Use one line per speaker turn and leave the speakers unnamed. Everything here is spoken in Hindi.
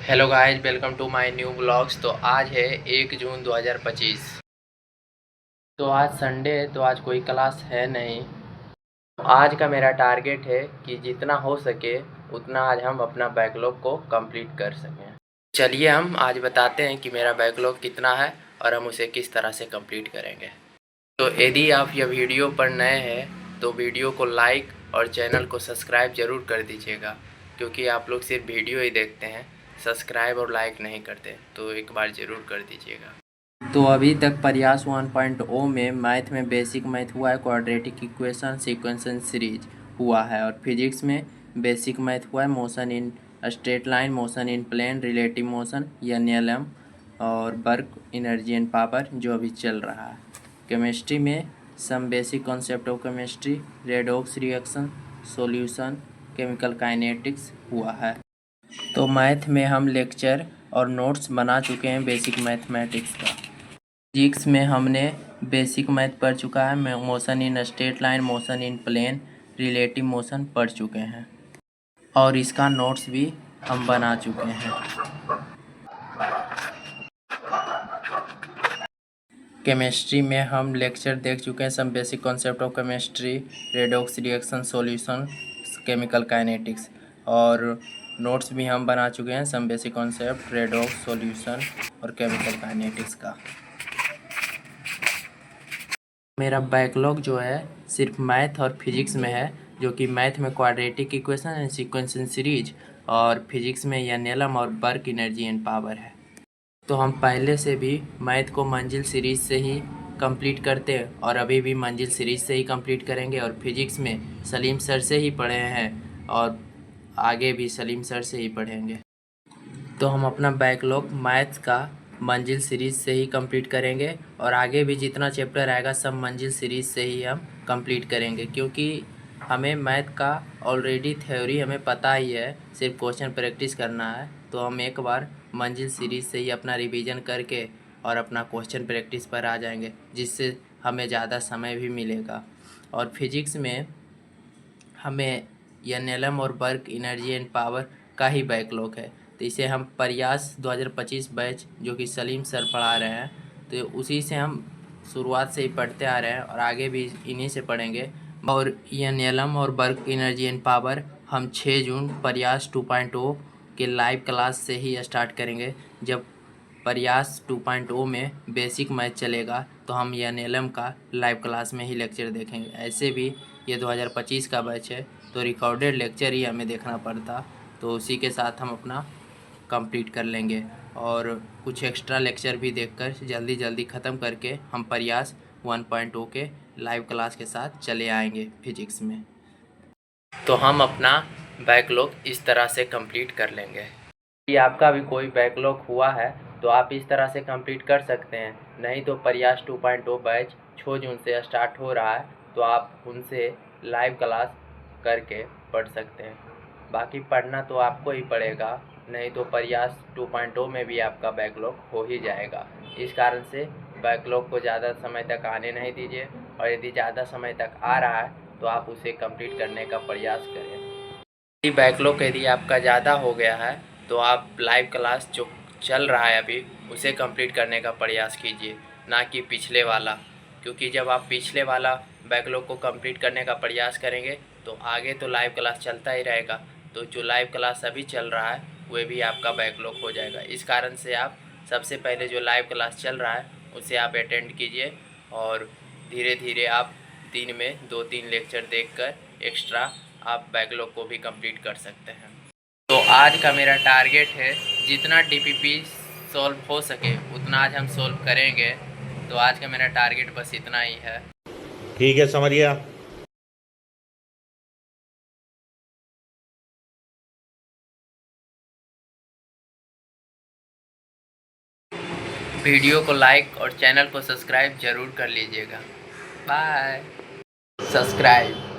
Hello guys, welcome to my new blogs. तो आज है 1 जून 2025। तो आज संडे है, तो आज कोई क्लास है नहीं। आज का मेरा टारगेट है कि जितना हो सके उतना आज हम अपना बैकलॉग को कंप्लीट कर सकें। चलिए हम आज बताते हैं कि मेरा बैकलॉग कितना है और हम उसे किस तरह से कंप्लीट करेंगे। तो यदि आप यह वीडियो पर नए हैं तो वीडियो को लाइक और चैनल को सब्सक्राइब ज़रूर कर दीजिएगा, क्योंकि आप लोग सिर्फ वीडियो ही देखते हैं, सब्सक्राइब और लाइक नहीं करते, तो एक बार ज़रूर कर दीजिएगा। तो अभी तक प्रयास 1.0 में मैथ में बेसिक मैथ हुआ है, क्वाड्रेटिक इक्वेशन, सीक्वेंशन सीरीज हुआ है, और फिजिक्स में बेसिक मैथ हुआ है, motion in straight line, motion in plane, relative motion, NLM और वर्क, एनर्जी एंड पावर जो अभी चल रहा है। केमिस्ट्री में some basic concept of chemistry, redox reaction, solution, chemical kinetics हुआ है। तो मैथ में हम लेक्चर और नोट्स बना चुके हैं बेसिक मैथमेटिक्स का। फिजिक्स में हमने बेसिक मैथ पढ़ चुका है, motion in straight line, motion in plane, relative motion पढ़ चुके हैं, और इसका नोट्स भी हम बना चुके हैं। केमिस्ट्री में हम लेक्चर देख चुके हैं, some basic concept of chemistry, redox reaction, solution, chemical kinetics, और नोट्स भी हम बना चुके हैं, some basic concept, redox, solution और केमिकल काइनेटिक्स का। मेरा बैकलॉग जो है सिर्फ मैथ और फिजिक्स में है, जो कि मैथ में क्वाड्रेटिक इक्वेशन एंड सीक्वेंशन सीरीज, और फिजिक्स में NLM और वर्क, एनर्जी एंड पावर है। तो हम पहले से भी मैथ को मंजिल सीरीज से ही कंप्लीट करते हैं, और अभी भी मंजिल सीरीज से ही कंप्लीट करेंगे, और फिजिक्स में सलीम सर से ही पढ़े हैं और आगे भी सलीम सर से ही पढ़ेंगे। तो हम अपना बैकलॉग मैथ्स का मंजिल सीरीज से ही कंप्लीट करेंगे, और आगे भी जितना चैप्टर आएगा सब मंजिल सीरीज से ही हम कंप्लीट करेंगे, क्योंकि हमें मैथ का ऑलरेडी थ्योरी हमें पता ही है, सिर्फ क्वेश्चन प्रैक्टिस करना है। तो हम एक बार मंजिल सीरीज से ही अपना रिवीजन करके और अपना क्वेश्चन प्रैक्टिस पर आ जाएंगे, जिससे हमें ज़्यादा समय भी मिलेगा। और फिजिक्स में हमें NLM और वर्क, एनर्जी एंड पावर का ही बैकलॉग है, तो इसे हम प्रयास 2025 बैच जो कि सलीम सर पढ़ा रहे हैं, तो उसी से हम शुरुआत से ही पढ़ते आ रहे हैं और आगे भी इन्हीं से पढ़ेंगे। और NLM और वर्क, एनर्जी एंड पावर हम 6 जून प्रयास 2.0 के लाइव क्लास से ही स्टार्ट करेंगे। जब प्रयास 2.0 में बेसिक मैथ चलेगा तो हम NLM का लाइव क्लास में ही लेक्चर देखेंगे। ऐसे भी ये 2025 का बैच है, तो रिकॉर्डेड लेक्चर ही हमें देखना पड़ता, तो उसी के साथ हम अपना कंप्लीट कर लेंगे, और कुछ एक्स्ट्रा लेक्चर भी देखकर जल्दी जल्दी ख़त्म करके हम प्रयास 1.0 के लाइव क्लास के साथ चले आएंगे फिजिक्स में। तो हम अपना बैकलॉग इस तरह से कंप्लीट कर लेंगे। यदि आपका भी कोई बैकलॉग हुआ है तो आप इस तरह से कंप्लीट कर सकते हैं, नहीं तो प्रयास 2.0 बैच 6 जून से स्टार्ट हो रहा है, तो आप उनसे लाइव क्लास करके पढ़ सकते हैं। बाकी पढ़ना तो आपको ही पड़ेगा, नहीं तो प्रयास 2.0 में भी आपका बैकलॉग हो ही जाएगा। इस कारण से बैकलॉग को ज़्यादा समय तक आने नहीं दीजिए, और यदि ज़्यादा समय तक आ रहा है तो आप उसे कंप्लीट करने का प्रयास करें। यदि बैकलॉग यदि आपका ज़्यादा हो गया है तो आप लाइव क्लास जो चल रहा है अभी उसे कंप्लीट करने का प्रयास कीजिए, ना कि पिछले वाला, क्योंकि जब आप पिछले वाला बैकलॉग को कंप्लीट करने का प्रयास करेंगे तो आगे तो लाइव क्लास चलता ही रहेगा, तो जो लाइव क्लास अभी चल रहा है वह भी आपका बैकलॉग हो जाएगा। इस कारण से आप सबसे पहले जो लाइव क्लास चल रहा है उसे आप अटेंड कीजिए, और धीरे धीरे आप दिन में 2-3 लेक्चर देखकर एक्स्ट्रा आप बैकलॉग को भी कंप्लीट कर सकते हैं। तो आज का मेरा टारगेट है जितना DPP सॉल्व हो सके उतना आज हम सॉल्व करेंगे। तो आज का मेरा टारगेट बस इतना ही है।
ठीक है, समझ गया।
वीडियो को लाइक और चैनल को सब्सक्राइब जरूर कर लीजिएगा। बाय। सब्सक्राइब।